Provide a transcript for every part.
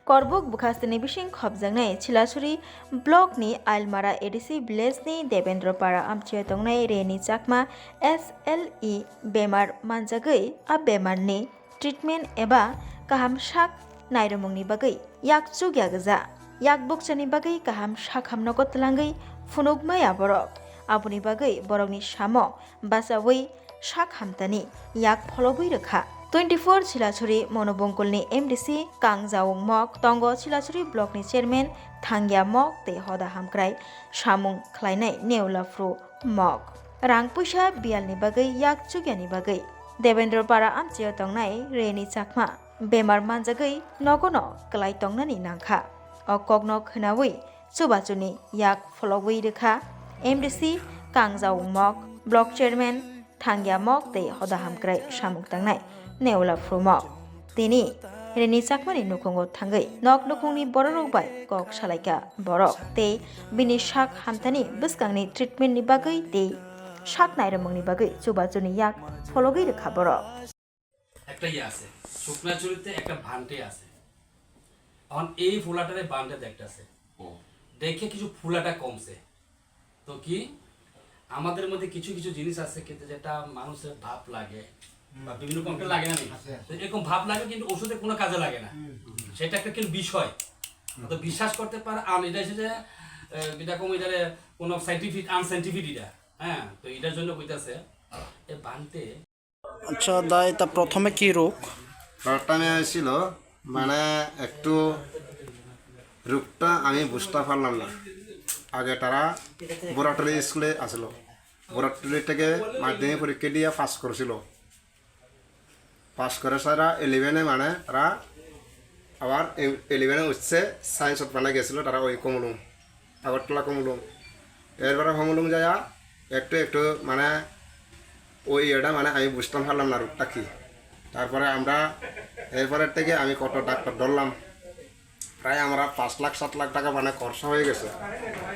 Korbuk bukhastini bishing khobjangnai Chilasuri blockni Almara ADC Village-ni Devendropara amchia tongnai Reni Chakma SLE Bemar Manjagui a Bemarni treatment eba kaham shak nairumungni bagai yak chugya gaja yak bokchani bagai kaham shak hamnogo tlangai funugmaya borok abuni bagai borokni samo basawi shak hamtani yak pholobui rekha 24 Chilasuri monobongkolni MDC Kangjaong mok tongo Chilasuri blockni chairman Thangya mok te hoda hamkrai samung khlainai neulafru mok rang puisa bialni bagai yak chugyani bagai Devendropara amchia tongnai Reni Chakma Bemar manjagui nogono klai tongnani nangkha o kokno khnawi chubachuni yak pholobui rekha MDC Kangjaong mok block chairman Thangya mok te hoda hamkrai samung tangnai neula frumok tini Reni Chakmani nukungo thangai nok nukungni borok bai kok salaika borok te bini shak hamtani biskangni treatment ni bagai te shak nairumungni bagai chubachuni yak phologui rekha borok একটা আছে শুকনাচুরিতে একটা ভান্টে আছে এখন এই ফুলাটারে বান্টে দেখতেছে দেখে কিছু ফুলাটা কমছে তো কি আমাদের মধ্যে কিছু কিছু জিনিস আছে কিন্তু যেটা মানুষের ভাব লাগে বা বিভিন্ন রকমের লাগে না তো এরকম ভাব লাগে কিন্তু ওষুধে কোনো কাজে লাগে না সেটা একটা কিন্তু বিষয় তো বিশ্বাস করতে পারে আমি এটা এসে যে এটা কম এটারে কোনো সাইন্টিফিক আনসাইন্টিফিক এটা হ্যাঁ তো এটার জন্য কইতাছে এই বান্টে আচ্ছা দা এটা প্রথমে কি রোগ প্রথমে হয়েছিল মানে একটু রোগটা আমি বুঝতে পারলাম না আগে তারা বোরাটলি স্কুলে আসলো বোরাটলি থেকে মাধ্যমিক পরীক্ষা দিয়ে পাস করেছিল পাস করে সারা 11-এ মানে তারা আবার 11-এ উঠছে সায়েন্সত মানে গেছিলো তারা ওই কমলুম আগরতলা কমলুম এরপরে কমলুম যায় একটু একটু মানে ওই এটা মানে আমি বুঝতে পারলাম না রোগটা কী তারপরে আমরা এরপরের থেকে আমি কত ডাক্তার ধরলাম প্রায় আমরা 5 লাখ 7 লাখ টাকা মানে খরচা হয়ে গেছে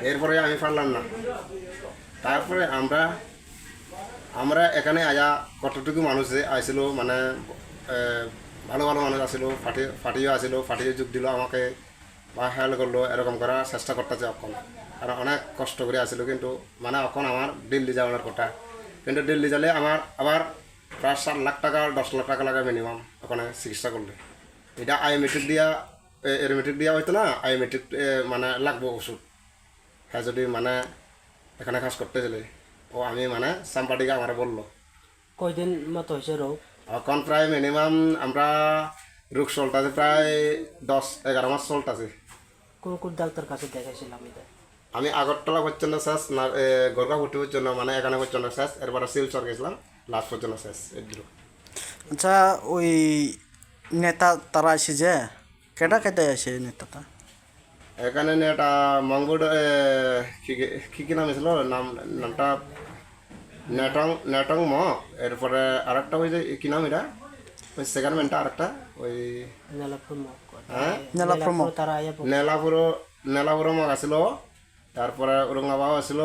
এরপরে আমি পারলাম না তারপরে আমরা এখানে আয়া কতটুকু মানুষ আইছিল মানে ভালো ভালো মানুষ আসিল ফাটিও আসিল ফাটিয়ে যোগ দিল আমাকে বা হেল্প করলো এরকম করার চেষ্টা করতেছে এখন আর অনেক কষ্ট করে আসিল কিন্তু মানে এখন আমার দিল্লি যাওয়ার কথা কিন্তু দিল্লি গেলে আমার আবার প্রায় 7 লাখ টাকা 10 লাখ টাকা লাগে মিনিমাম ওখানে চিকিৎসা করলে এটা আইমেট্রিক দিয়া এরোমেট্রিক দিয়া হয়তো না আইমেট্রিক মানে লাগবো ওষুধ হ্যাঁ যদি মানে এখানে কাজ করতে গেলে ও আমি মানে সাম্পাটিকে আমার বললো কয়দিন মতো হয়েছে রোগ এখন প্রায় মিনিমাম আমরা রোগ চলতেছে প্রায় 10-11 মাস চলতেছে কোন কোন ডাক্তার কাছে দেখাইছিলাম এটা আমি আগরতলা পর্যন্ত শেষ না গর্গাপুটি পর্যন্ত মানে এখানে পর্যন্ত শেষ এরপরে শিলচর গেছিলাম লাস্ট পর্যন্ত শেষ এগুলো আচ্ছা ওই নেতা তারা আসে যে কেটা কেটে আসে নেতাটা এখানে নেতা মঙ্গল কি নাম ছিল নামটা নেটং এরপরে আরেকটা ওই যে কি নাম এটা ওই সেকেন্ড ম্যানটা আরেকটা ওই নেলাপুর মগ আসিল তারপরে ঔরঙ্গাবাদ আসিল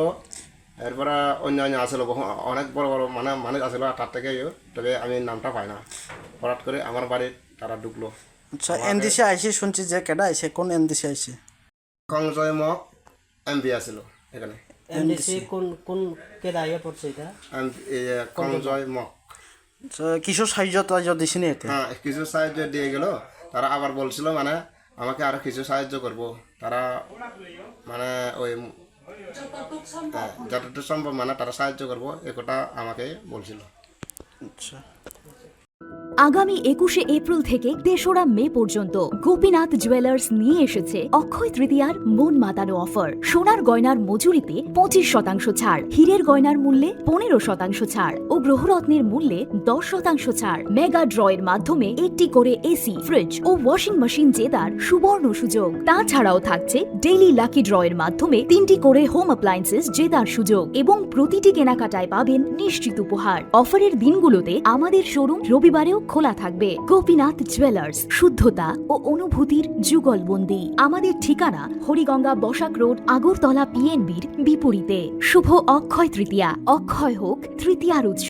এরপরে অন্যান্য আসিল অনেক বড় বড় মানে মানুষ আসিল তার থেকে তবে আমি নামটা পাই না হঠাৎ করে আমার বাড়ি তারা ঢুকলো আচ্ছা এমডিসি আইসি শুনছি যে কেটা আইসে কোন এমডিসি আইসে কংজয় মগ এমপি আসিল এখানে এমডিসি কোন কোন কেডা আইয়া পড়ছে এটা কংজয় মগ কিছু সাহায্য দিছি না এতে হ্যাঁ কিছু সাহায্য দিয়ে গেল তারা আবার বলছিল মানে আমাকে আরো কিছু সাহায্য করব তারা মানে ওই যতটুকু সম্ভব মানে তারা সাহায্য করবো এ কথা আমাকে বলছিল আচ্ছা আগামী 21শে এপ্রিল থেকে 3রা মে পর্যন্ত গোপীনাথ জুয়েলার্স নিয়ে এসেছে অক্ষয় তৃতীয়ার মন মাতানো অফার সোনার গয়নার মজুরিতে 25% ছাড় হীরের গয়নার মূল্যে 15% ছাড় ও গ্রহরত্নের মূল্যে 10% ছাড় মেগা ড্রয়ের মাধ্যমে একটি করে এসি ফ্রিজ ও ওয়াশিং মেশিন জেতার সুবর্ণ সুযোগ তাছাড়াও থাকছে ডেইলি লাকি ড্রয়ের মাধ্যমে 3টি করে হোম অ্যাপ্লায়েন্সেস জেতার সুযোগ এবং প্রতিটি কেনাকাটায় পাবেন নিশ্চিত উপহার অফারের দিনগুলোতে আমাদের শোরুম রবিবারেও খোলা থাকবে গোপীনাথ জুয়েলার্স শুদ্ধতা ও অনুভূতির যুগলবন্দি আমাদের ঠিকানা হরিগঙ্গা বসাক রোড আগরতলা পিএনবির বিপরীতে শুভ অক্ষয় তৃতীয়া অক্ষয় হোক তৃতীয়ার উৎসব